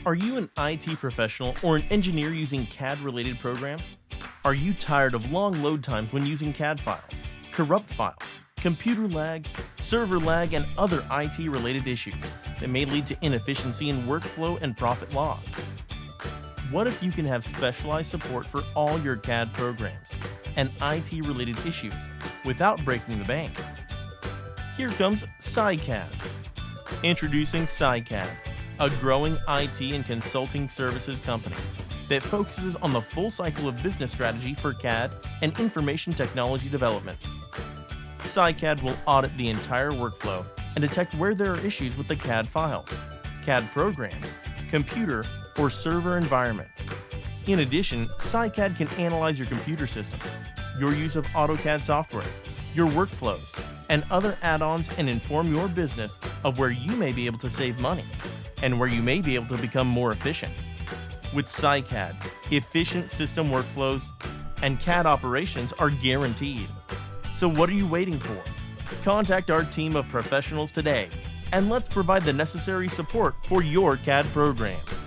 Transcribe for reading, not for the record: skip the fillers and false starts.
Are you an IT professional or an engineer using CAD-related programs? Are you tired of long load times when using CAD files, corrupt files, computer lag, server lag, and other IT-related issues that may lead to inefficiency in workflow and profit loss? What if you can have specialized support for all your CAD programs and IT-related issues without breaking the bank? Here comes SciCAD. Introducing SciCAD, a growing IT and consulting services company that focuses on the full cycle of business strategy for CAD and information technology development. SciCAD will audit the entire workflow and detect where there are issues with the CAD files, CAD program, computer, or server environment. In addition, SciCAD can analyze your computer systems, your use of AutoCAD software, your workflows, and other add-ons and inform your business of where you may be able to save money and where you may be able to become more efficient. With SciCAD, efficient system workflows and CAD operations are guaranteed. So what are you waiting for? Contact our team of professionals today, and let's provide the necessary support for your CAD programs.